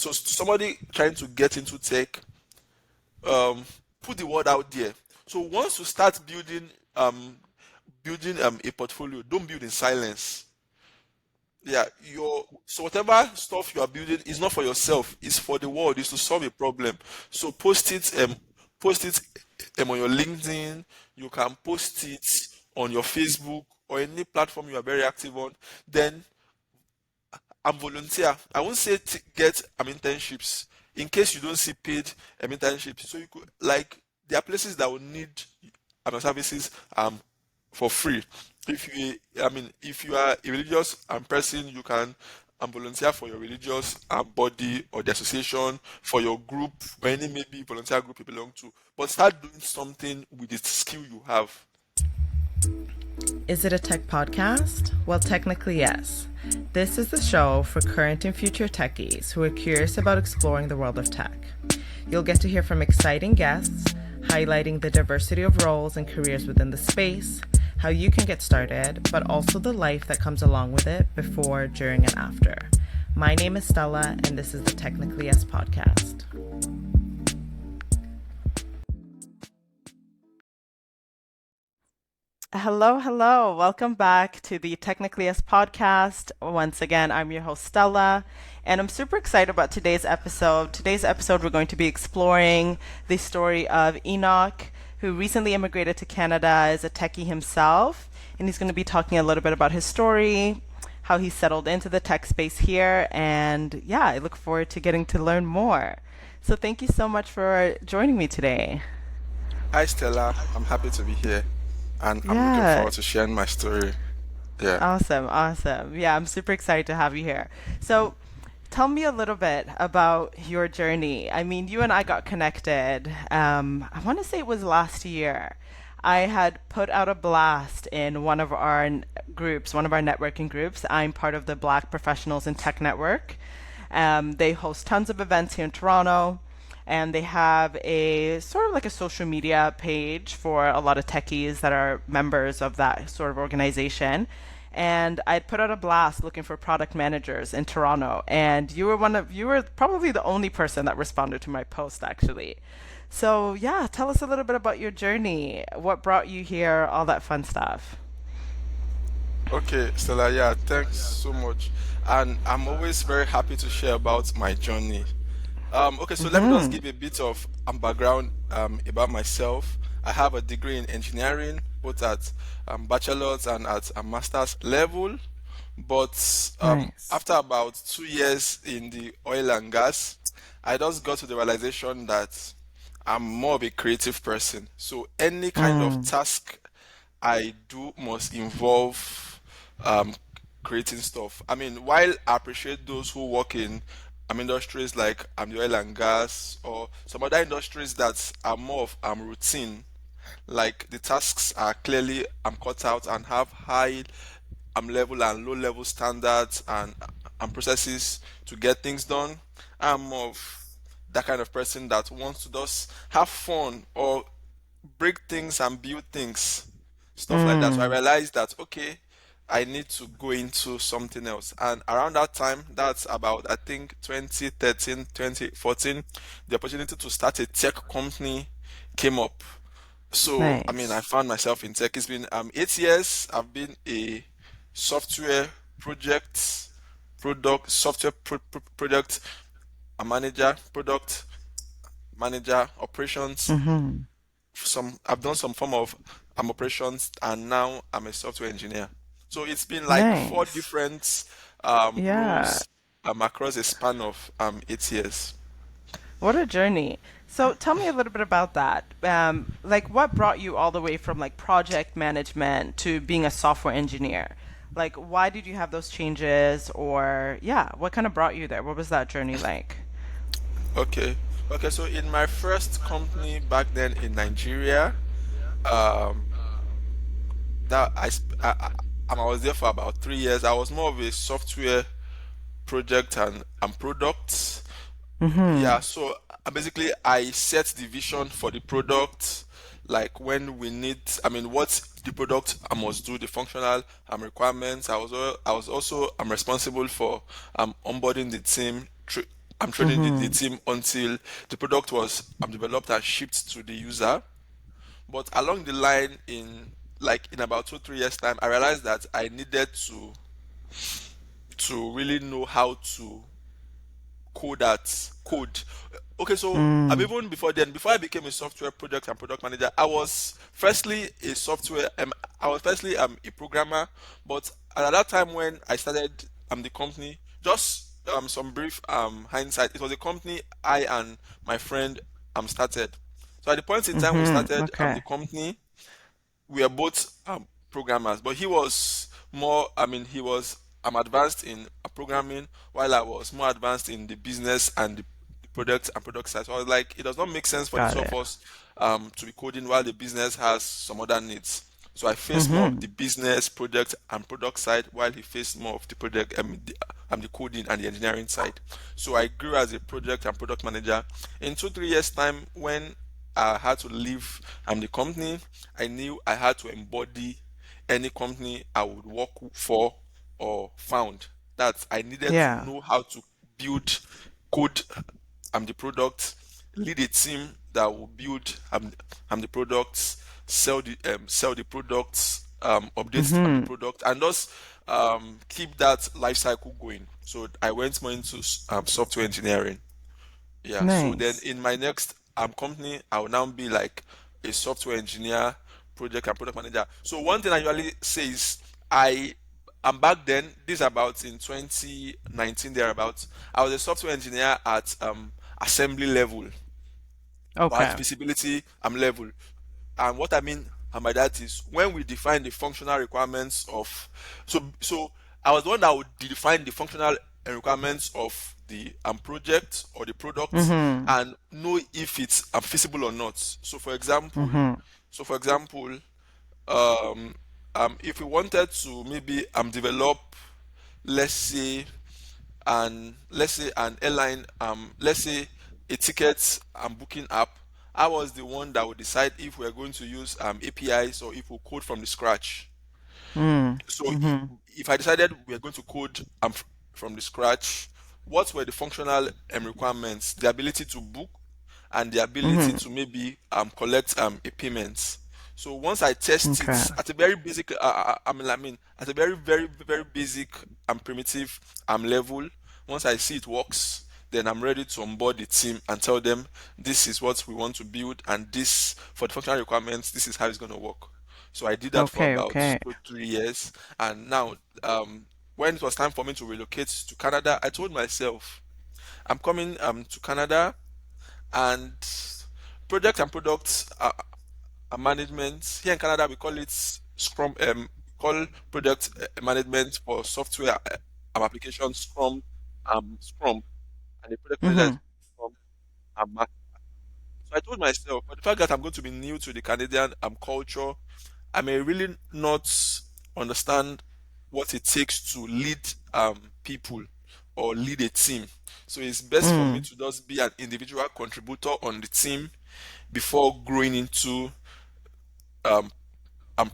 So somebody trying to get into tech, um, put the word out there. So once you start building a portfolio, don't build in silence. Yeah, your so whatever stuff you are building is not for yourself, it's for the world, it's to solve a problem. So post it on your LinkedIn, you can post it on your Facebook or any platform you are very active on. Then volunteer. I won't say get internships in case you don't see paid internships. So you could like there are places that will need services for free. If you are a religious person, you can volunteer for your religious body or the association, for your group or any maybe volunteer group you belong to. But start doing something with the skill you have. Is it a tech podcast? Well, technically, yes. This is the show for current and future techies who are curious about exploring the world of tech. You'll get to hear from exciting guests, highlighting the diversity of roles and careers within the space, how you can get started, but also the life that comes along with it before, during, and after. My name is Stella, and this is the Technically Yes podcast. Hello, hello. Welcome back to the Technically Yes podcast. Once again, I'm your host, Stella, and I'm super excited about today's episode. Today's episode, we're going to be exploring the story of Enoch, who recently immigrated to Canada as a techie himself, and he's going to be talking a little bit about his story, how he settled into the tech space here, and yeah, I look forward to getting to learn more. So thank you so much for joining me today. Hi Stella, I'm happy to be here and I'm looking Yeah. forward to sharing my story. Yeah. Awesome, awesome. Yeah, I'm super excited to have you here. So, tell me a little bit about your journey. I mean, you and I got connected. I want to say it was last year. I had put out a blast in one of our groups, one of our networking groups. I'm part of the Black Professionals in Tech Network. They host tons of events here in Toronto, and they have a sort of like a social media page for a lot of techies that are members of that sort of organization. And I put out a blast looking for product managers in Toronto, and you were probably the only person that responded to my post actually. So yeah, tell us a little bit about your journey, what brought you here, all that fun stuff. Okay, Stella, yeah, thanks so much. And I'm always very happy to share about my journey. Okay, so let me just give a bit of background about myself. I have a degree in engineering, both at bachelor's and at a master's level. But Nice. after about 2 years in the oil and gas, I just got to the realization that I'm more of a creative person. So any kind of Mm, task I do must involve um, creating stuff. I mean, while I appreciate those who work in industries like the oil and gas or some other industries that are more of routine, like the tasks are clearly cut out and have high level and low level standards and processes to get things done. I'm of that kind of person that wants to just have fun or break things and build things, stuff like that. So I mm, realized that okay, I need to go into something else. And around that time, that's about I think 2013, 2014, the opportunity to start a tech company came up. So I mean, I nice. found myself in tech. It's been 8 years. I've been a software project product software product a manager, product manager, operations. Mm-hmm. Some I've done some form of operations, and now I'm a software engineer. So it's been like four Nice. different Yeah. roles across a span of 8 years. What a journey. So tell me a little bit about that. Like what brought you all the way from like project management to being a software engineer? Like why did you have those changes or yeah, what kind of brought you there? What was that journey like? Okay. Okay, so in my first company back then in Nigeria, um, that I was there for about 3 years. I was more of a software project and products. Mm-hmm. Yeah, so basically I set the vision for the product, like when we need, I mean, what the product I must do, the functional requirements. I was also I'm responsible for onboarding the team, I'm training the Mm-hmm. team until the product was developed and shipped to the user. But along the line, in about 2 3 years time, I realized that I needed to really know how to code. Okay, so I'm Mm. even before then, before I became a software project and product manager, I was firstly a programmer, but at that time when I started the company, just some brief hindsight, it was a company I and my friend started. So at the point in time we Mm-hmm. started the Okay. company, we are both programmers, but he was more, he was advanced in programming, while I was more advanced in the business and the product and product side. So I was like, it does not make sense for the Got two of it. us to be coding while the business has some other needs. So I faced more of Mm-hmm. the business, project, and product side, while he faced more of the project, the coding and the engineering side. So I grew as a project and product manager. In 2 3 years time, when I had to leave the company, I knew I had to embody any company I would work for or found. That I needed to Yeah. know how to build, code the product, lead a team that will build the products, sell the products, update the Mm-hmm. product, and just keep that life cycle going. So I went more into software engineering. Yeah, so then Nice. in my next company, I will now be like a software engineer, project and product manager. So one thing I usually say is I am back then, this about in 2019 thereabouts, I was a software engineer at assembly level, or at Okay. feasibility level. And what I mean by that is when we define the functional requirements of, so I was the one that would define the functional requirements of the project or the product, Mm-hmm. and know if it's feasible or not. Mm-hmm. So for example, um, if we wanted to maybe develop, let's say an airline, let's say a ticket booking app, I was the one that would decide if we're going to use APIs or if we code from the scratch. Mm. So Mm-hmm. if I decided we are going to code from the scratch, what were the functional requirements? The ability to book and the ability Mm-hmm. to maybe collect a payment. So once I test Okay. it at a very basic, at a very basic and primitive level, once I see it works, then I'm ready to onboard the team and tell them this is what we want to build, and this for the functional requirements, this is how it's going to work. So I did that for Okay. about Okay. 2 3 years, and now when it was time for me to relocate to Canada, I told myself I'm coming to Canada, and project and product management here in Canada, we call it Scrum. We call project management for software application Scrum, and the project manager Mm-hmm. is Scrum Master. So I told myself, for the fact that I'm going to be new to the Canadian culture, I may really not understand what it takes to lead people or lead a team. So it's best for me Mm. to just be an individual contributor on the team before growing into um,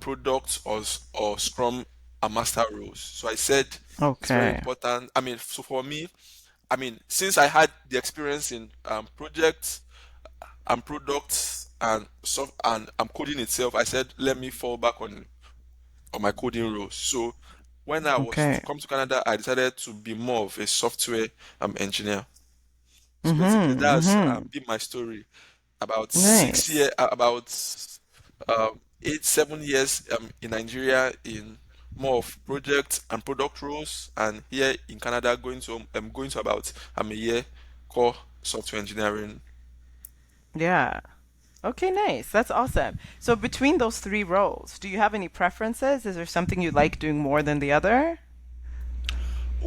product or Scrum Master roles. So I said it's very Okay. important. So for me, since I had the experience in projects and products and soft and coding itself, I said let me fall back on my coding roles. So when I was to Okay. come to Canada, I decided to be more of a software engineer. So basically, Mm-hmm. that's Mm-hmm. been my story. About 6 year, Nice. about 8 7 years in Nigeria in more of project and product roles, and here in Canada going to about a year core software engineering. Yeah. Okay, nice. That's awesome. So between those three roles, do you have any preferences? Is there something you like doing more than the other?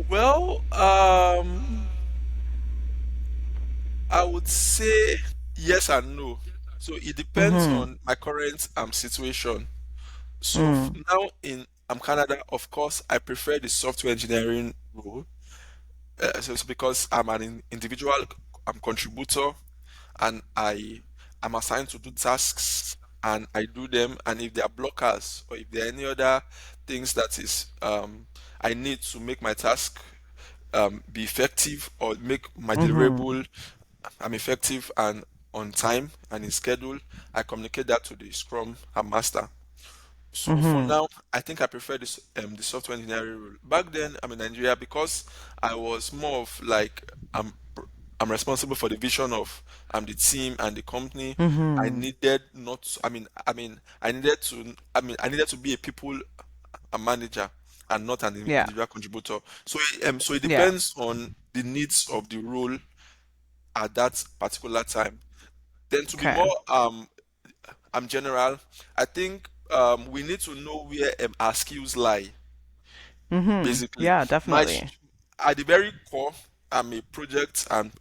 Well, I would say yes and no. So it depends Mm-hmm. on my current situation. So Mm. now in Canada, of course, I prefer the software engineering role. So it's because I'm an individual contributor, and I am assigned to do tasks, and I do them. And if there are blockers or if there are any other things that is I need to make my task, be effective or make my Mhm. deliverable effective and on time and in schedule, I communicate that to the Scrum Master. So for Mhm. now, I think I prefer this the software engineering role. Back then, I'm in Nigeria because I was more of like I'm responsible for the vision of the team and the company. I Mhm. needed not I needed to I needed to be a people a manager and not an Yeah. individual contributor. So it Yeah. depends on the needs of the role at that particular time. Then to be Okay. more general, I think we need to know where our skills lie. Mhm. Basically, Yeah, my definitely. at the very core, I'm a project and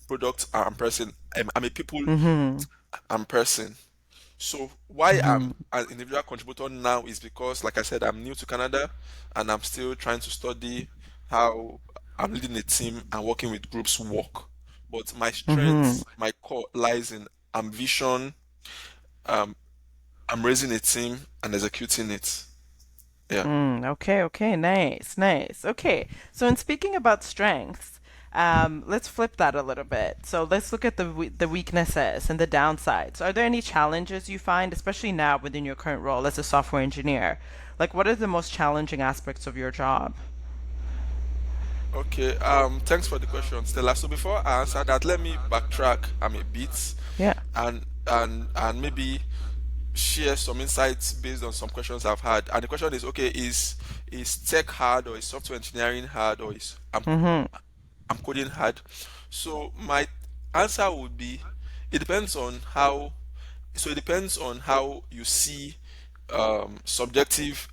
product person. I'm a people Mhm. and person. So why I'm Mhm. an individual contributor now is because, like I said, I'm new to Canada and I'm still trying to study how I'm leading a team and working with groups work. But my Mhm. strength, my core lies in ambition. Um, I'm raising a team and executing it. Yeah. Okay, okay, nice, nice. Okay, so in speaking about strengths, let's flip that a little bit. So let's look at the weaknesses and the downsides. Are there any challenges you find, especially now within your current role as a software engineer? Like, what are the most challenging aspects of your job? Okay. Thanks for the question, Stella. So before I answer that, let me backtrack a bit Yeah. and maybe share some insights based on some questions I've had. And the question is, okay, is tech hard or is software engineering hard or is Mm-hmm. I'm coding hard? So my answer would be it depends on how it depends on how you see subjective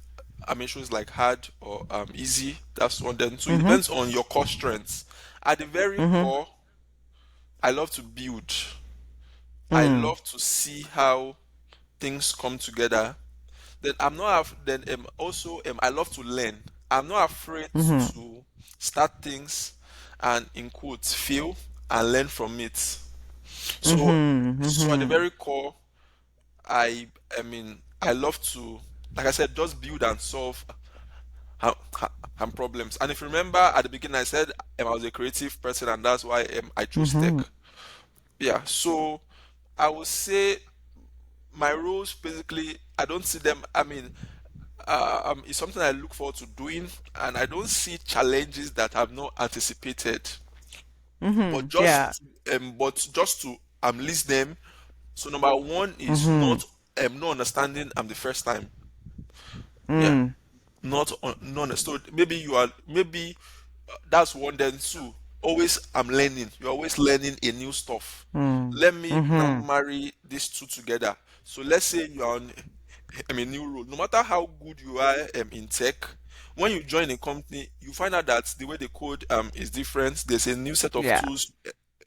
issues like hard or easy. That's one. Then so it Mm-hmm. depends on your core strengths. At the very Mm-hmm. core, I love to build. I Mm. love to see how things come together. Then I'm not then also I love to learn. I'm not afraid Mm-hmm. to start things and in quotes fail and learn from it. So Mm-hmm. so at the Mm-hmm. very core, I love to, like I said, just build and solve problems. And if you remember at the beginning, I said I was a creative person, and that's why I chose tech. Mm-hmm. Yeah, so I would say my roles basically I don't see them. It's something I look forward to doing, and I don't see challenges that I've not anticipated. Mm-hmm. But Yeah. just to list them. So number one is Mm-hmm. not understanding the first time. Yeah, Mm. not so maybe you are maybe that's one. Then two, always I'm learning, you're always learning a new stuff. Mm. Let me now Mm-hmm. marry these two together. So let's say you are on a new role. No matter how good you are in tech, when you join a company you find out that the way they code is different. There's a new set of Yeah. tools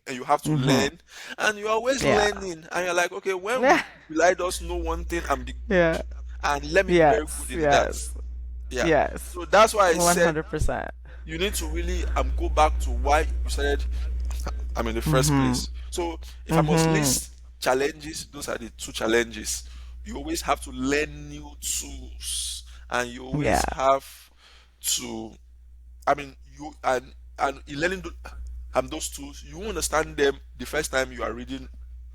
and you have to Mm-hmm. learn, and you're always Yeah. learning, and you're like, okay, when will I just know one thing and be good, Yeah. and let me be very good Yes. in that. Yes. Yeah. Yes. So that's why I said 100%. you need to really go back to why you started in the first Mm-hmm. place. So if I must Mm-hmm. list challenges, those are the two challenges. You always have to learn new tools, and you always Yeah. have to you and in learning those tools, you won't understand them the first time you are reading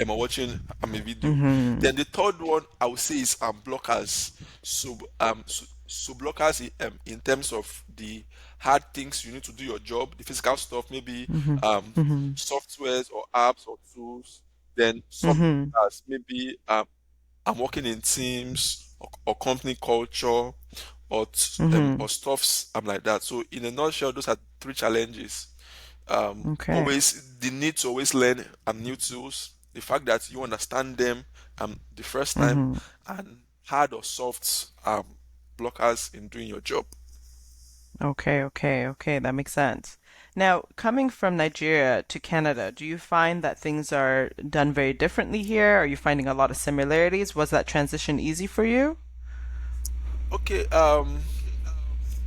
or watching a video. Mm-hmm. Then the third one I would say is blockers. So blockers in terms of the hard things you need to do your job, the physical stuff, maybe Mm-hmm. um Mm-hmm. softwares or apps or tools. Then soft Mm-hmm. blockers, maybe I'm working in teams or company culture Mm-hmm. or stuffs. I'm like that. So in a nutshell, those are three challenges. Okay. Always the need to always learn new tools. The fact that you understand them the first time, Mm-hmm. and hard or soft blockers in doing your job. Okay, okay, okay. That makes sense. Now, coming from Nigeria to Canada, do you find that things are done very differently here? Are you finding a lot of similarities? Was that transition easy for you? Okay.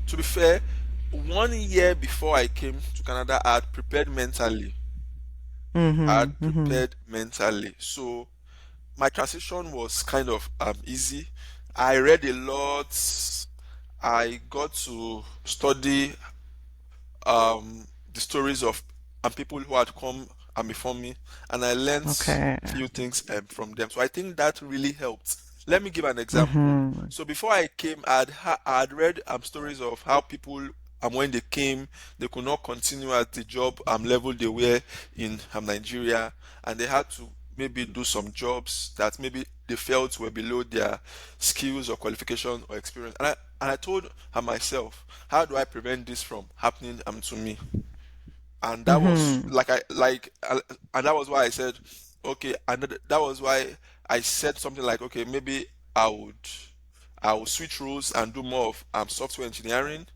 To be fair, 1 year before I came to Canada, I had prepared mentally. I Mm-hmm. had Mm-hmm. prepared mentally. So my transition was kind of easy. I read a lot. I got to study the stories of people who had come before me, and I learned Okay. few things from them. So I think that really helped. Let me give an example. Mhm. So before I came, I had read stories of how people when they came, they could not continue at the job level they were in Nigeria, and they had to maybe do some jobs that maybe they felt were below their skills or qualification or experience. And I told her myself, how do I prevent this from happening to me? And that was Mhm. and that was why I said, okay, and that was why I said something like, okay, maybe I would I will switch roles and do more of software engineering.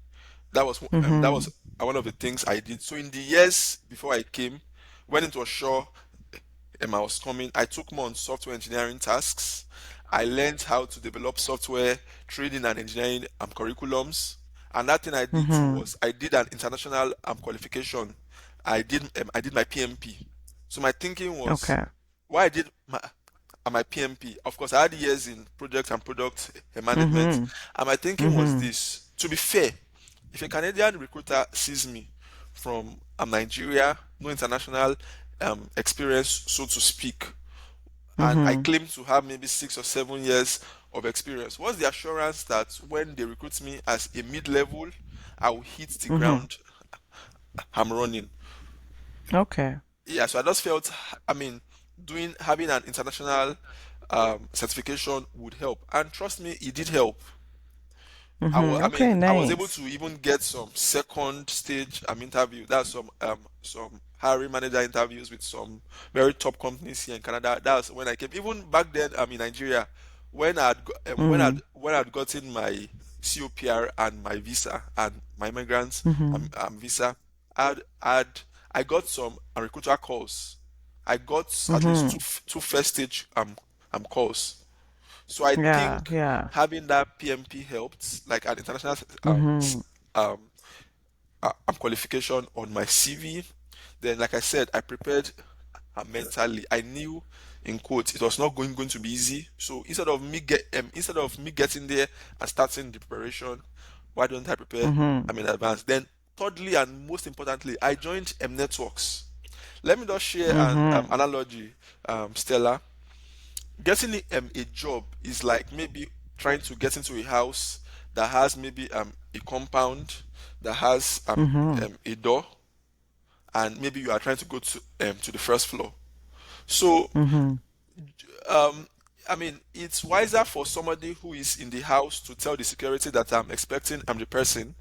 That was Mhm. one of the things I did. So in the years before I came, when it was sure I was coming, I took more on software engineering tasks. I learned how to develop software, trading and engineering curriculums. And that thing I did too Mhm. was I did an international qualification. I did my PMP. So my thinking was, Okay. why I did my PMP. Of course, I had years in project and product management, Mhm. and my thinking was Mhm. this: to be fair, if a Canadian recruiter sees me from Nigeria, no international experience, so to speak, and I Mhm. claim to have maybe 6 or 7 years of experience, what's the assurance that when they recruit me as a mid-level, I will hit the Mhm. ground I'm running? Okay. Yeah, so I just felt, I mean, doing having an international certification would help, and trust me, it did help. Mhm. I Okay, mean, I was able nice. to even get some second stage interview. That's some hiring manager interviews with some very top companies here in Canada. That's when I came. Even back then, I'm in Nigeria. Mhm. When I'd gotten my COPR and my visa and my immigrant Mhm. visa, I'd, I'd I got some recruiter calls. I got at least Mhm. two first stage calls. So I Yeah, think yeah. having that PMP helped, like an international Mhm. um, qualification on my CV. Then, like I said, I prepared mentally. I knew, in quotes, it was not going to be easy. So instead of me getting there and starting the preparation, why don't I prepare? Mhm. In advance. Then, thirdly and most importantly, I joined networks. Let me just share an Mhm. analogy, Stella. Getting a job is like maybe trying to get into a house that has maybe a compound that has Mhm. a door, and maybe you are trying to go to the first floor. So Mhm. um I mean, it's wiser for somebody who is in the house to tell the security that I'm expecting I'm the person,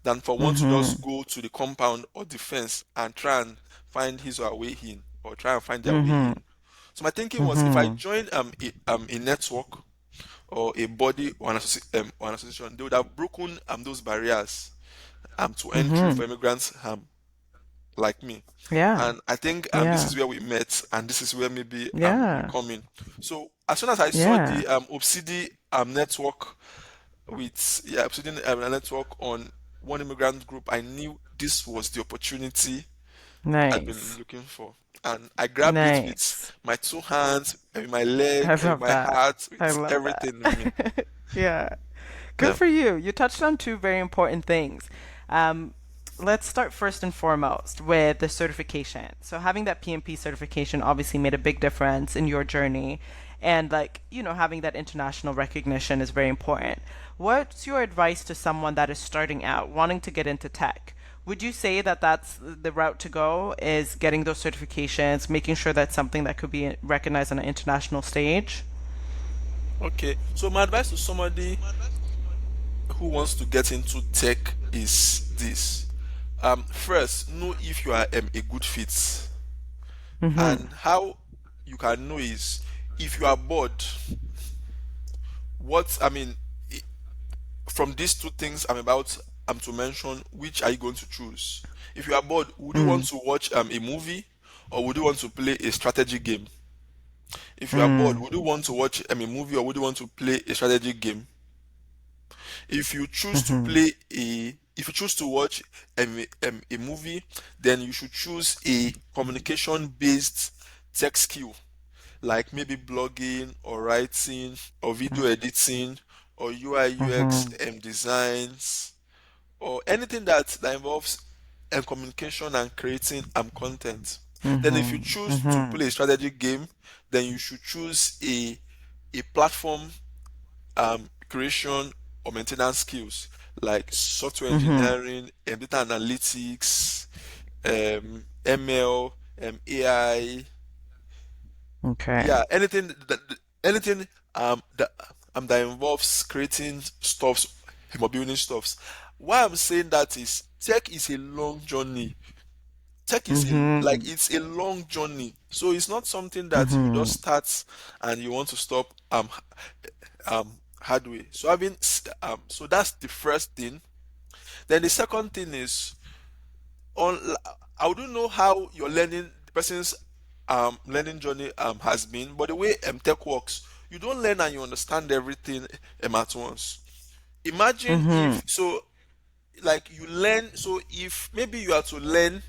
than for one to just Mhm. go to the compound or the fence and try and find his or her way in, or try and find their way Mhm. in. So my thinking was, if I Mhm. join a network or a body or or an association, they would have broken those barriers to entry Mhm. for immigrants like me. Yeah. And I think this Yeah. is where we met, and this is where maybe you Yeah. come in. So as soon as I saw Yeah. the Obsidi network Obsidian network on one immigrant group, I knew this was the opportunity I'd been Nice. looking for. And I grabbed it with Nice. my two hands, with my I leg, with love my that. heart, I with love everything in me. that. Yeah. Good Yeah. for you. You touched on two very important things. Um, let's start first and foremost with the certification. So having that PMP certification obviously made a big difference in your journey. And like, having that international recognition is very important. What's your advice to someone that is starting out, wanting to get into tech? Would you say that that's the route to go, is getting those certifications, making sure that's something that could be recognized on an international stage? Okay. So my advice to somebody who wants to get into tech is this. First, know if you are a good fit. Mm-hmm. And how you can know is, if you are bored, what I mean, from these two things I'm about to mention, which are you going to choose? If you are bored, would you want Mm. to watch a movie, or would you want to play a strategy game? If you are bored, Mm. would you want to watch a movie, or would you want to play a strategy game? If you choose to Mm-hmm. play a if you choose to watch a movie, then you should choose a communication based tech skill, like maybe blogging or writing or video editing or UI UX Mm-hmm. designs, or anything that involves and communication and creating content. Then if you Mhm. choose to Mhm. play a strategy game, then you should choose a platform creation or maintenance skills like software Mhm. engineering, data analytics, ML, AI, Okay. yeah, anything that involves creating stuffs, building stuffs. Why I'm saying that is tech is a long journey. Tech is Mhm. it's a long journey. So it's not something that you just Mhm. start and you want to stop halfway. So so that's the first thing. Then the second thing is on I don't know how your the person's learning journey has been, but the way tech works, you don't learn and you understand everything at once. Imagine Mhm. if so like you learn, so if maybe you are to learn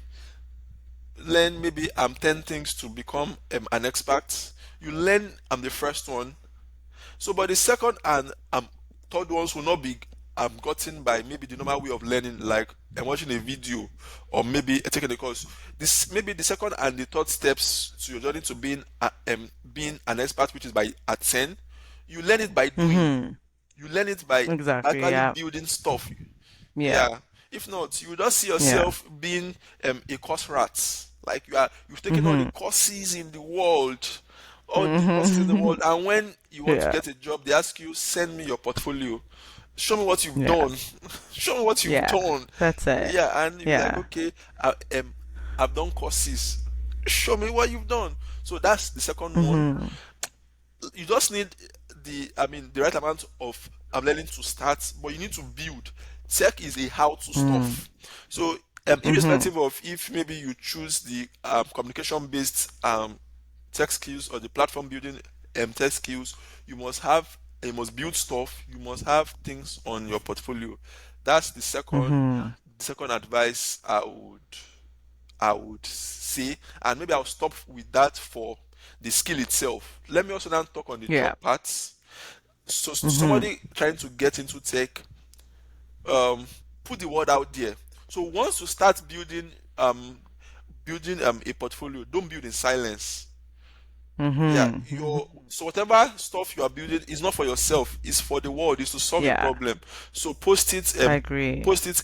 maybe 10 things to become an expert, you learn the first one. So, but the second and third ones will not be gotten by maybe the normal way of learning, like watching a video or maybe taking a course. This maybe the second and the third steps to your journey to being an expert, which is by at 10. You learn it by doing. Mhm. You learn it by Exactly. actually Yeah. building stuff. Yeah. Yeah. If not, you just see Yeah. yourself being a course rat. Like you've taken all the Mhm. courses in the world, all the courses in the world, Mhm. and when you want to Yeah. get a job, they ask you, send me your portfolio. Show me what you've Yeah. done. Show me what you've Yeah. done. That's it. Yeah, and you'll be like, Yeah. okay, I've done courses. Show me what you've done. So that's the second one. Mhm. You just need the right amount of learning to start, but you need to build. Tech is a how-to Mm. stuff. So Mhm. irrespective of if maybe you choose the communication-based tech skills or the platform building tech skills, you must build stuff. You must have things on your portfolio. That's Mhm. the second advice I would say, and maybe I'll stop with that for the skill itself. Let me also now talk on the Yeah. job parts. So Mhm. somebody trying to get into tech, um, put the word out there. So once you start building a portfolio, don't build in silence. Yeah, Mhm. your Mhm. so whatever stuff you are building is not for yourself, it's for the world, it's to solve a Yeah. problem. So I agree. post it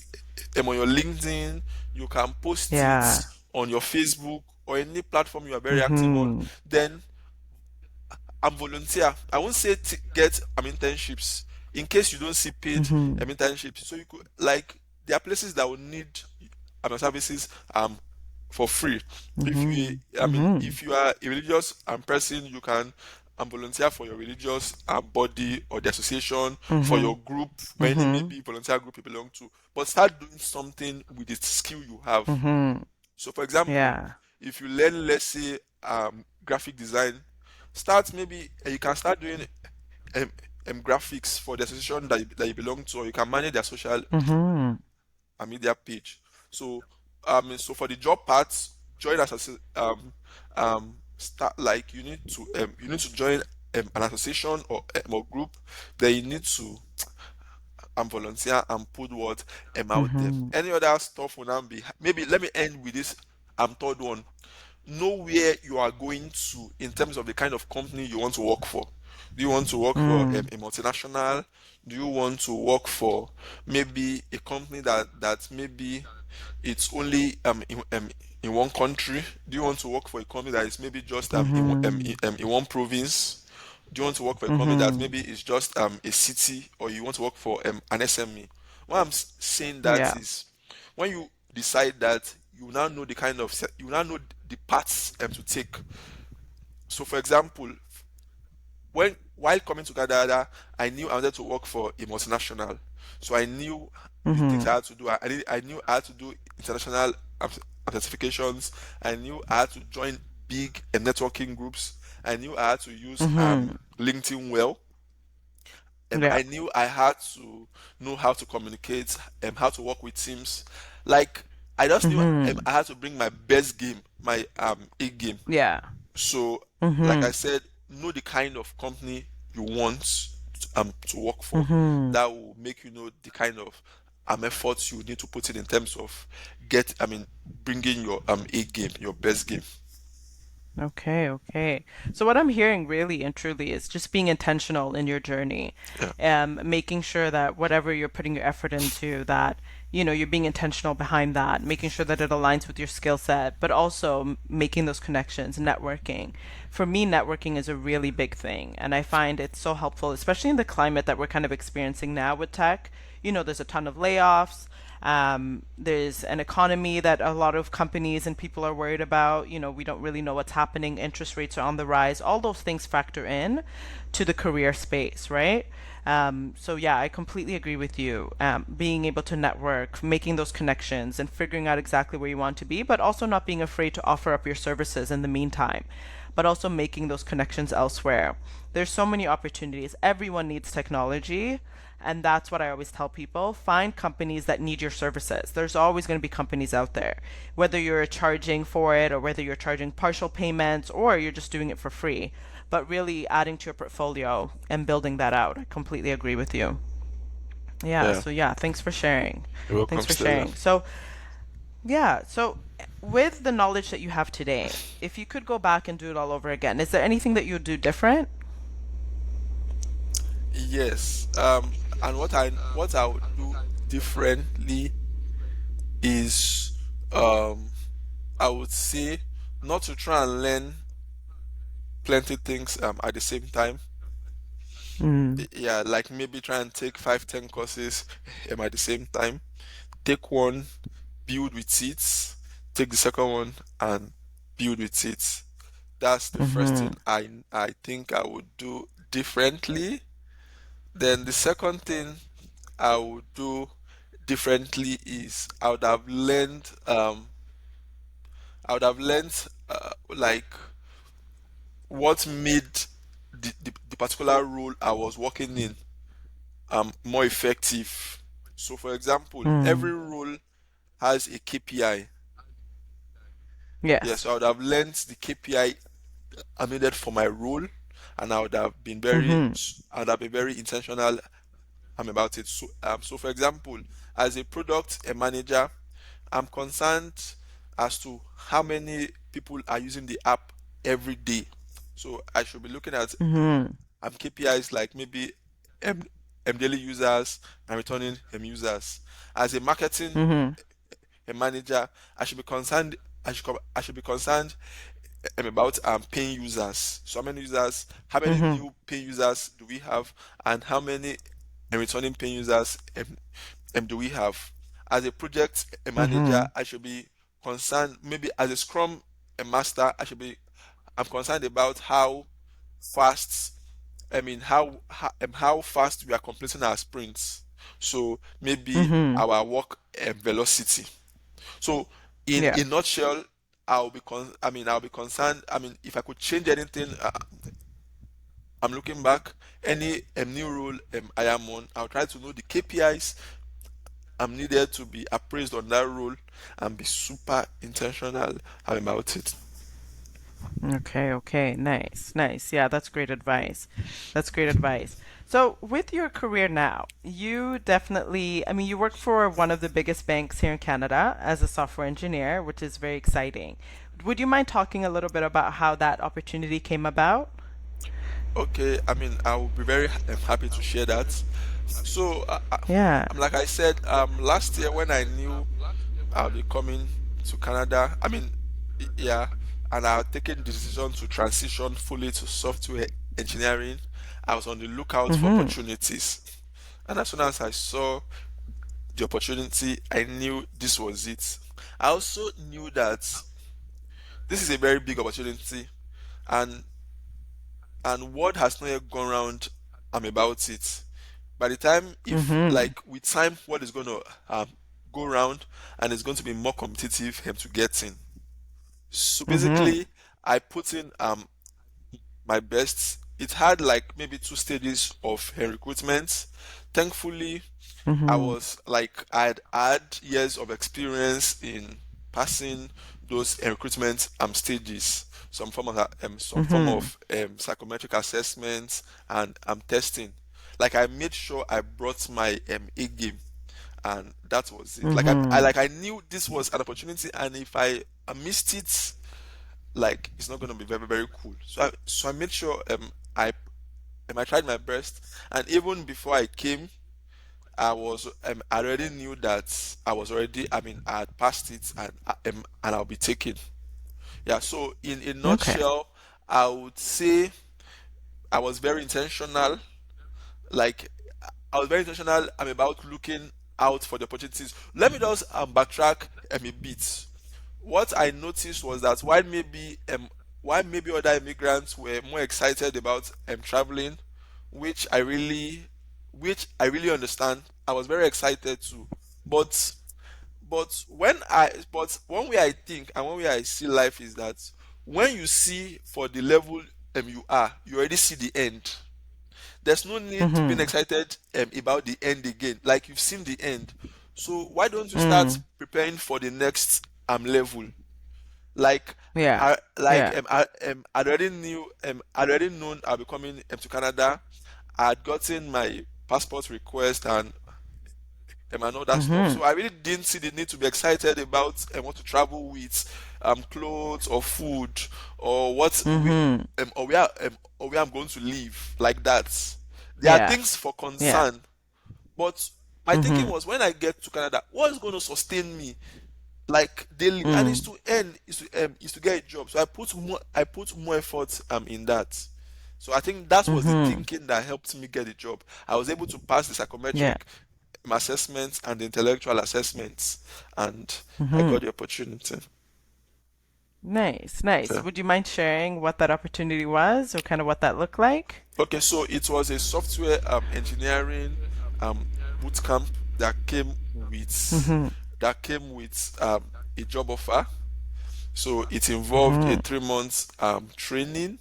on your LinkedIn, you can post it Yeah. on your Facebook or any platform you are very active on. Mhm. Then volunteer. I won't say get internships in case you don't see paid Mhm. internships. So you could like there are places that will need services for free. If you Mhm. Mhm. if you are a religious person, you can volunteer for your religious body or the association, for your Mhm. group or any Mhm. maybe volunteer group you belong to. But start doing something with the skill you have. Mhm. So, for example, Yeah. if you learn, let's say, graphic design, start maybe you can start doing um, graphics for the association that you belong to, or you can manage their social Mhm. media page. So, so for the job parts, join as start like you need to join an association or group. Then you need to volunteer and put what out there. Mhm. Any other stuff will now be maybe. Let me end with this third one. Know where you are going to in terms of the kind of company you want to work for. Do you want to work for Mm. a multinational? Do you want to work for maybe a company that maybe it's only in one country? Do you want to work for a company that is maybe just Mhm. in one province? Do you want to work for a company that Mhm. maybe is just a city, or you want to work for an SME? Why I'm saying that Yeah. is when you decide that you now know the kind of you now know the paths to take. So, for example, when while coming to Canada, I knew I wanted to work for a multinational. So I knew the things I Mhm. had to do. I knew I had to do international certifications. I knew I had to join big networking groups. I knew I had to use Mhm. LinkedIn well. Yeah. I knew I had to know how to communicate and how to work with teams. Like I just knew Mhm. I had to bring my best game, my A game. Yeah. So, like I Mhm. said, know the kind of company you want to work for. Mhm. That will make you know the kind of efforts you need to put in terms of bringing your A game, your best game. Okay, okay. So what I'm hearing really and truly is just being intentional in your journey, Yeah, making sure that whatever you're putting your effort into, that you're being intentional behind that, making sure that it aligns with your skill set, but also making those connections, networking. For me, networking is a really big thing, and I find it's so helpful, especially in the climate that we're kind of experiencing now with tech. There's a ton of layoffs. There's an economy that a lot of companies and people are worried about. We don't really know what's happening. Interest rates are on the rise. All those things factor in to the career space, right? So yeah, I completely agree with you. Being able to network, making those connections, and figuring out exactly where you want to be, but also not being afraid to offer up your services in the meantime, but also making those connections elsewhere. There's so many opportunities. Everyone needs technology. And that's what I always tell people. Find companies that need your services. There's always going to be companies out there, whether you're charging for it or whether you're charging partial payments or you're just doing it for free. But really adding to your portfolio and building that out. I completely agree with you. Yeah, yeah. so yeah, thanks for sharing. You're Thanks welcome, for Stella. sharing. So, yeah, so with the knowledge that you have today, if you could go back and do it all over again, is there anything that you'd do different? Yes. And what I would do differently is, I would say, not to try and learn plenty things at the same time. Mm, Yeah, like maybe try and take 5, 10 courses at the same time. Take one, build with it. Take the second one and build with it. That's the first mm-hmm, thing I think I would do differently. Then the second thing I would do differently is I would have learned like what made the particular role I was working in more effective. So for example, mm. every role has a KPI. Yeah, Yes. so I would have learned the KPI I needed for my role, and Mm-hmm, I would have been very intentional about it. So for example, as a manager, I'm concerned as to how many people are using the app every day. So I should be looking at mm-hmm, KPIs like maybe M, daily users and returning M users. As a marketing mm-hmm, manager, I should be concerned. I should be concerned about paying users. So how many mm-hmm, new paying users do we have, and how many returning paying users do we have? As a project manager, mm-hmm, I should be concerned. Maybe as a Scrum master, I'm concerned about how fast. how fast we are completing our sprints. So maybe mm-hmm. our work velocity. So in Yeah. a nutshell, I'll be concerned. If I could change anything, I'm looking back. Any new role I am on, I'll try to know the KPIs I'm needed to be appraised on that role and be super intentional about it. Okay, okay. Nice, nice. Yeah, that's great advice. That's great advice. So, with your career now, you definitely, I mean, you work for one of the biggest banks here in Canada as a software engineer, which is very exciting. Would you mind talking a little bit about how that opportunity came about? Okay, I will be very happy to share that. So, Yeah. like I said, last year when I knew I'll be coming to Canada, yeah, and I had taken the decision to transition fully to software engineering. I was on the lookout for Mm-hmm. opportunities, and as soon as I saw the opportunity, I knew this was it. I also knew that this is a very big opportunity, and word has not yet gone around about it. By the time, if Mm-hmm. like with time, word is going to go around, and it's going to be more competitive to get in. So Mm-hmm. basically, I put in my best. It had like maybe 2 stages of recruitment. Thankfully, Mm-hmm. I had had years of experience in passing those recruitment stages, some form Mm-hmm. of psychometric assessments and testing. Like I made sure I brought my A game, and that was it. Mm-hmm. I knew this was an opportunity, and if I missed it, like it's not gonna be very very cool. So I made sure I tried my best, and even before I came, I already knew that I was already, I mean, I had passed it, and I'll be taken. Yeah. So in a Okay. nutshell, I would say I was very intentional. Like I was very intentional. I'm about looking out for the opportunities. Let me just backtrack a bit. What I noticed was that while maybe other immigrants were more excited about traveling, which I really which I really understand. I was very excited too. But but one way I think and one way I see life is that when you see for the level you are, you already see the end. There's no need to be Mm-hmm. excited about the end again. Like you've seen the end. So why don't you start Mm. preparing for the next level? Like Yeah. Yeah. I'd already knew I'd already known I'll be coming to Canada. I had gotten my passport request and all that stuff. Mm-hmm. So I really didn't see the need to be excited about what to travel with, clothes or food or Mm-hmm. or where I'm going to live like that. There are Yeah. things for Yeah. concern, but my thinking Mm-hmm. was when I get to Canada, what's going to sustain me like daily? And it's Mm. to earn, is to get a job. So I put more effort in that. So I think that was the Mm-hmm. thinking that helped me get the job. I was able to pass the Yeah. psychometric assessments and the intellectual assessments, and I Mm-hmm. got the opportunity. Nice. Nice. Yeah. Would you mind sharing what that opportunity was or kind of what that looked like? Okay, so it was a software engineering boot camp Mm-hmm. that came with a job offer. So it involved a Mm-hmm. 3 months training,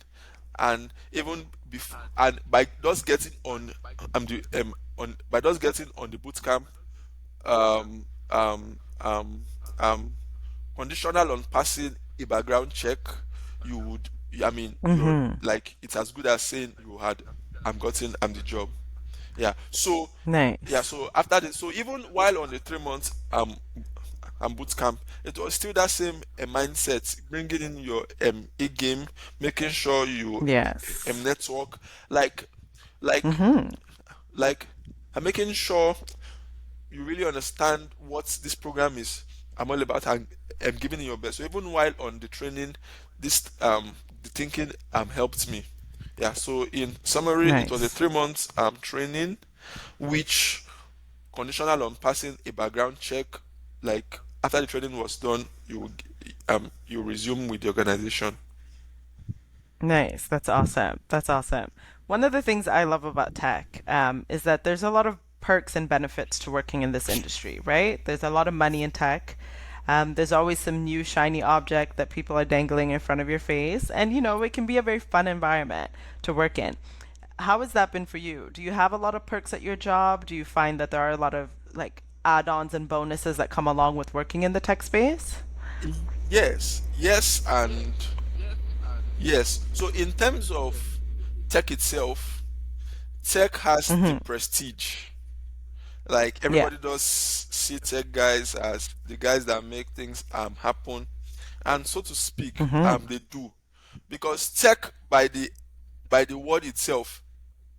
and even before and by just getting on by just getting on the boot camp, um um um um conditional on passing a background check, you would, I mean, you're Mm-hmm. like it's as good as saying you had I'm the job. Yeah. So yeah, Nice. so after this, so even while on the 3 months boot camp, it was still that same mindset, bringing in your A game, making sure you Yes. network, like like Mm-hmm. like and making sure you really understand what this program is all about, and giving it your best. So even while on the training, this the thinking helped me. Yeah. So in summary, it was a Nice. 3 months training, which conditional on passing a background check. Like after the training was done, you resume with the organization. Nice. That's awesome. That's awesome. One of the things I love about tech is that there's a lot of perks and benefits to working in this industry, right? There's a lot of money in tech. There's always some new shiny object that people are dangling in front of your face. And, it can be a very fun environment to work in. How has that been for you? Do you have a lot of perks at your job? Do you find that there are a lot of like add-ons and bonuses that come along with working in the tech space? Yes, yes, and yes. So in terms of tech itself, tech has the Mm-hmm. prestige. Like Yeah. everybody does see tech guys as the guys that make things happen, and so to speak, Mm-hmm. they do, because tech by the word itself,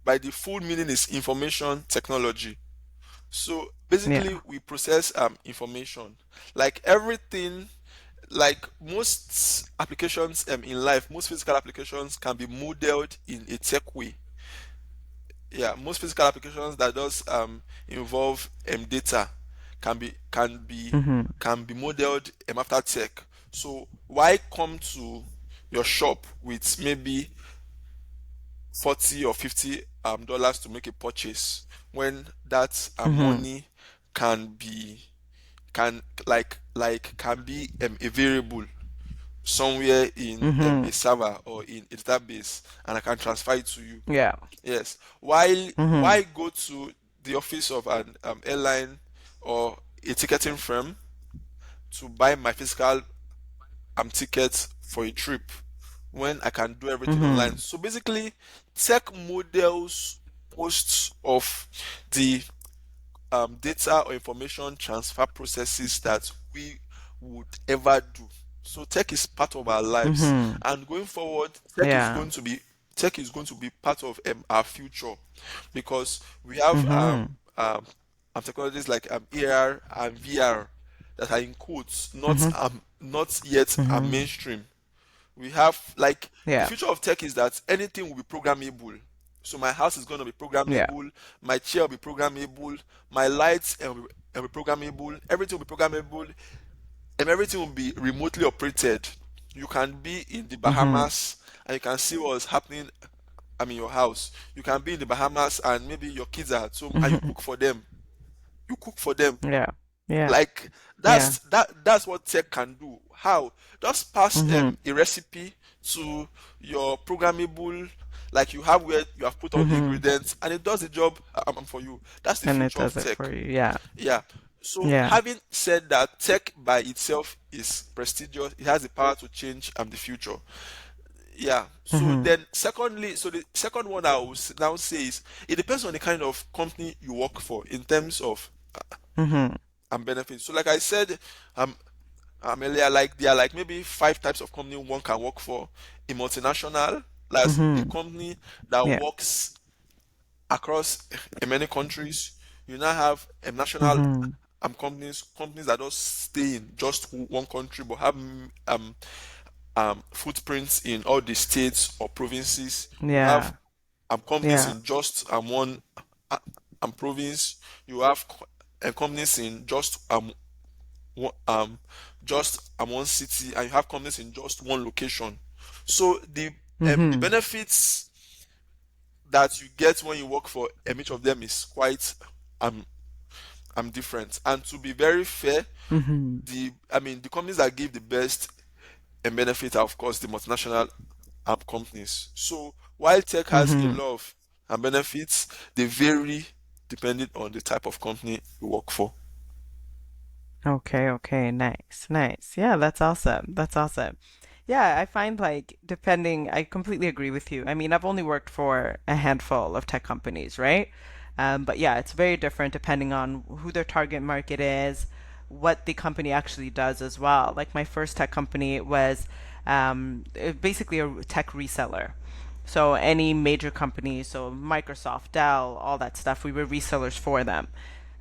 by the full meaning is information technology. So basically, Yeah. we process information, like everything. Like most applications in life, most physical applications can be modeled in a tech way. Yeah, most physical applications that does involve data can be can be Mm-hmm. can be modeled after tech. So why come to your shop with maybe 40 or 50 dollars to make a purchase when that Mm-hmm. money can be can be a variable somewhere in Mm-hmm. a server or in a database, and I can transfer it to you. Yeah. Yes. While Mm-hmm. why go to the office of an airline or a ticketing firm to buy my physical ticket for a trip when I can do everything online? Mm-hmm. So basically, tech models most of the data or information transfer processes that we would ever do. So tech is part of our lives, Mm-hmm. and going forward, Yeah. tech is going to be part of our future, because we have Mm-hmm. technologies like AR and VR that are in quotes, Mm-hmm. not yet Mm-hmm. mainstream. We have, like, the Yeah. future of tech is that anything will be programmable. So my house is going to be Yeah. programmable, my chair will be programmable, my lights will be programmable, everything will be programmable, and everything will be remotely operated. You can be in the Mm-hmm. Bahamas and you can see what's happening. In your house. You can be in the Bahamas and maybe your kids are at home and you Mm-hmm. cook for them. You cook for them. Yeah. Yeah. Like, Yeah. that's what tech can do. How? Just pass Mm-hmm. a recipe to your programmable, like you have, where you have put all the Mm-hmm. ingredients and it does the job for you. That's the And it future of does it tech. for you. Yeah. Yeah. So Yeah. having said that, tech by itself is prestigious. It has the power to change the future. Yeah. So Mm-hmm. then, secondly, so the second one I will now say is, it depends on the kind of company you work for in terms of Mm-hmm. benefits. So like I said, earlier, like there are like maybe five types of company one can work for. A multinational, that's a Mm-hmm. company that Yeah. works across many countries. You now have national Mm-hmm. companies that don't stay in just one country but have footprints in all the states or provinces. You have Yeah. companies Yeah. in just one province. You have companies in one, one city, and you have companies in just one location. So the Mm-hmm. benefits that you get when you work for each of them is quite um different. And to be very fair, Mm-hmm. the companies that give the best and benefit are, of course, the multinational companies. So while tech has a Mm-hmm. lot of benefits, they vary depending on the type of company you work for. Okay, okay, nice, nice. Yeah, that's awesome. That's awesome. Yeah, I find like depending, I completely agree with you. I mean, I've only worked for a handful of tech companies, right? But yeah, it's very different depending on who their target market is, what the company actually does as well. Like my first tech company was basically a tech reseller. So any major companies, so Microsoft, Dell, all that stuff, we were resellers for them.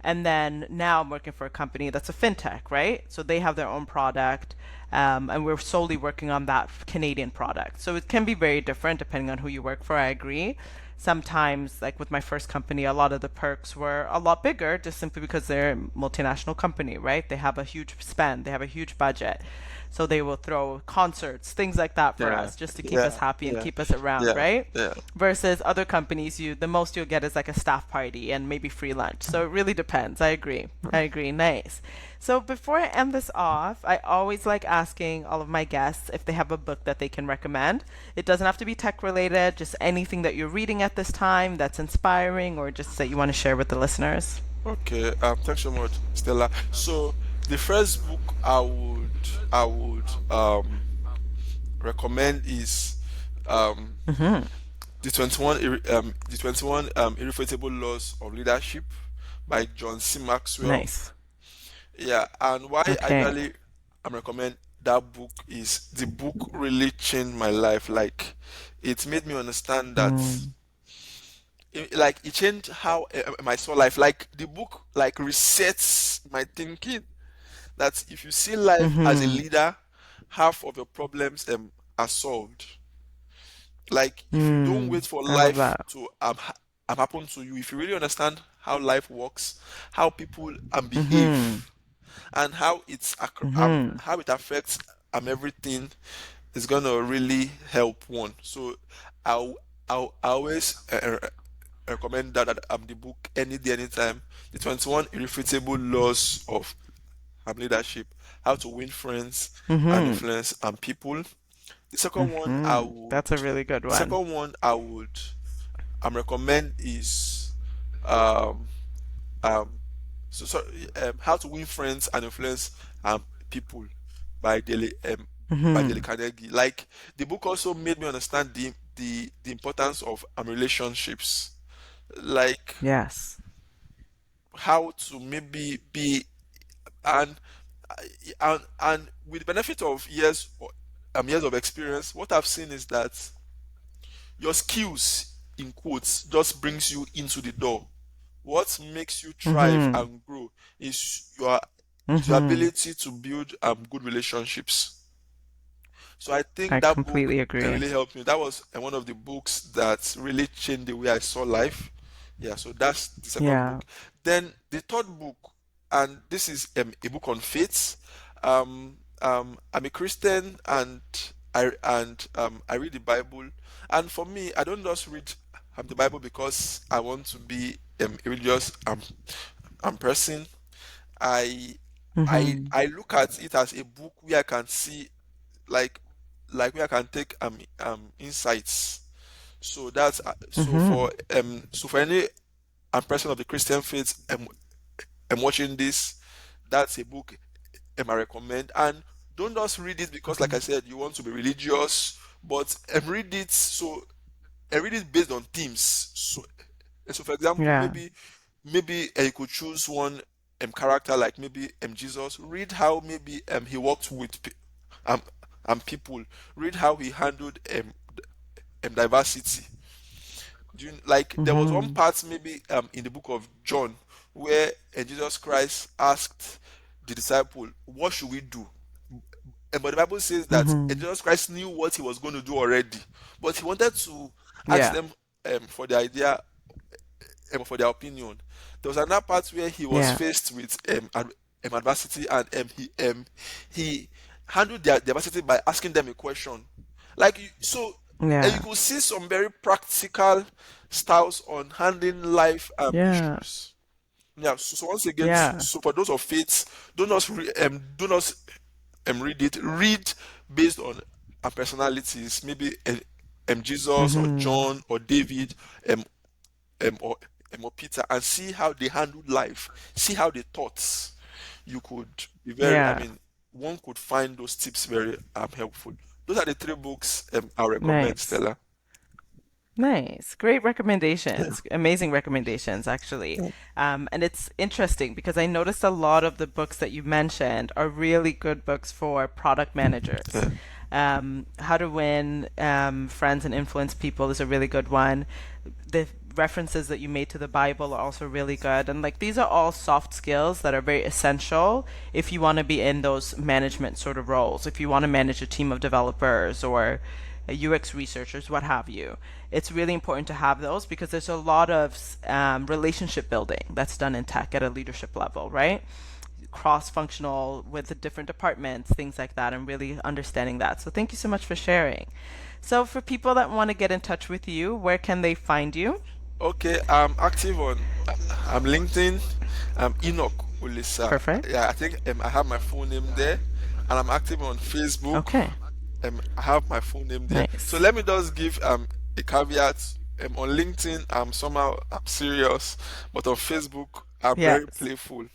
And then now I'm working for a company that's a fintech, right? So they have their own product, and we're solely working on that Canadian product. So it can be very different depending on who you work for. I agree. Sometimes, like with my first company, a lot of the perks were a lot bigger just simply because they're a multinational company, right? They have a huge spend, they have a huge budget. So they will throw concerts, things like that for Yeah, us just to keep us yeah, happy and yeah, keep us around, yeah, right? yeah. Versus other companies, the most you'll get is like a staff party and maybe free lunch. So it really depends. I agree. I agree. Nice. So before I end this off, I always like asking all of my guests if they have a book that they can recommend. It doesn't have to be tech related, just anything that you're reading at this time that's inspiring or just that you want to share with the listeners. Okay, thanks so much, Stella. So the first book I would recommend is um Mm-hmm. the 21 Irrefutable Laws of Leadership by John C. Maxwell. Nice. Yeah, and why I Okay. usually recommend that book is the book really changed my life. Like, it made me understand that, Mm. like, it changed how I saw life. Like, the book like resets my thinking that if you see life as a Mm-hmm. leader, half of your problems are solved. Like, if you don't Mm. wait for I love life that. to happen to you, if you really understand how life works, how people Mm-hmm. behave, and Mm-hmm. how it affects everything, is gonna really help one. So I'll I always recommend that the book any day, anytime. The 21 Irrefutable Laws of Leadership: How to Win Friends and Mm-hmm. Influence people. The second one I Mm-hmm. would That's a really good the one. second one I would recommend is um um How to Win Friends and Influence people by Dale Mm-hmm. Carnegie. Like, the book also made me understand the importance of relationships. Like, Yes. how to maybe be, and and with the benefit of years of experience, what I've seen is that your skills in quotes just brings you into the door. What makes you thrive Mm-hmm. and grow is your Mm-hmm. ability to build good relationships. So I I think that book completely agree. really helped me. That was one of the books that really changed the way I saw life. Yeah, so that's the second Yeah. book. Then the third book, and this is a book on faith. I'm a Christian, and I read the Bible. And for me, I don't just read the Bible because I want to be a religious person. I Mm-hmm. I look at it as a book where I can see, like where I can take insights. So that's Mm-hmm. so for any person of the Christian faith watching this, that's a book I recommend. And don't just read it because, like Mm-hmm. I said, you want to be religious, but read it so and read it based on themes. So for example, Yeah. maybe you could choose one character, like maybe Jesus. Read how maybe he worked with um people. Read how he handled diversity. Like there was one Mm-hmm. part maybe in the book of John where Jesus Christ asked the disciple, "What should we do?" And but the Bible says that Mm-hmm. Jesus Christ knew what he was going to do already, but he wanted to ask Yeah. them for the idea, for their opinion. There was another part where he was Yeah. faced with adversity, and he handled their adversity by asking them a question. And you Yeah. could see some very practical styles on handling life Yeah. issues. Yeah. So once again, Yeah. for those of faith, do not read it. Read based on personalities, maybe Jesus or Mm-hmm. John or David, um, um, or, or Peter, and see how they handled life, see how they thought. You could be very, I Yeah. mean, one could find those tips very helpful. Those are the three books I recommend, Nice. Stella. Nice. Great Yeah. recommendations. Amazing recommendations, actually. And it's interesting because I noticed a lot of the books that you mentioned are really good books for product managers. Yeah. How to Win Friends and Influence People is a really good one. The references that you made to the Bible are also really good. And like these are all soft skills that are very essential if you want to be in those management sort of roles, if you want to manage a team of developers or UX researchers, what have you. It's really important to have those because there's a lot of relationship building that's done in tech at a leadership level, right? Cross functional with the different departments, things like that, and really understanding that. So, thank you so much for sharing. So, for people that want to get in touch with you, where can they find you? Okay, I'm active on I'm LinkedIn. I'm Enoch Ulisa. Perfect. Yeah, I think I have my full name there, and I'm active on Facebook. Okay. I have my full name there. So Nice. let me just give a caveat. On LinkedIn, I'm serious, but on Facebook, I'm very Yes. playful.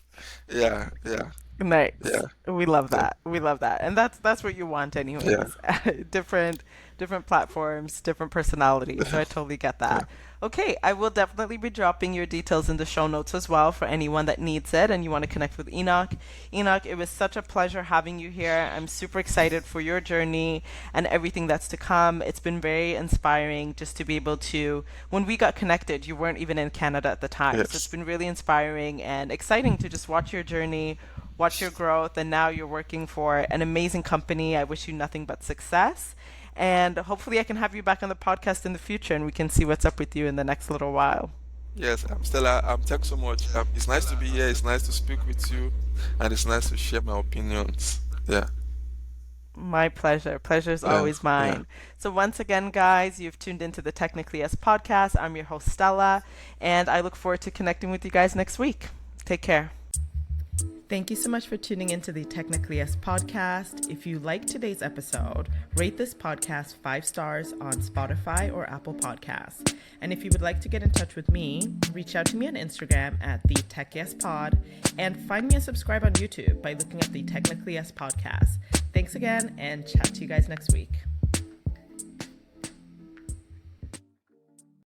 Yeah, yeah, Nice. yeah, We love yeah, that. We love that. And that's what you want yeah, anyways. different different platforms, different personalities. So I totally get yeah. that. Okay, I will definitely be dropping your details in the show notes as well for anyone that needs it and you want to connect with Enoch. Enoch, it was such a pleasure having you here. I'm super excited for your journey and everything that's to come. It's been very inspiring just to be able to when we got connected, you weren't even in Canada at the time. So it's Yes, been really inspiring and exciting to just watch your journey, watch your growth, and now you're working for an amazing company. I wish you nothing but success. And hopefully, I can have you back on the podcast in the future and we can see what's up with you in the next little while. yes. Stella. Thanks so much. It's nice to be here. It's nice to speak with you, and it's nice to share my opinions. Yeah, My pleasure. Pleasure is yeah, always yeah. mine. So, once again, guys, you've tuned into the Technically Yes podcast. I'm your host, Stella, and I look forward to connecting with you guys next week. Take care. Thank you so much for tuning into the Technically Yes podcast. If you like today's episode, rate this podcast 5 stars on Spotify or Apple Podcasts. And if you would like to get in touch with me, reach out to me on Instagram at the Tech Yes Pod and find me and subscribe on YouTube by looking up the Technically Yes podcast. Thanks again and chat to you guys next week.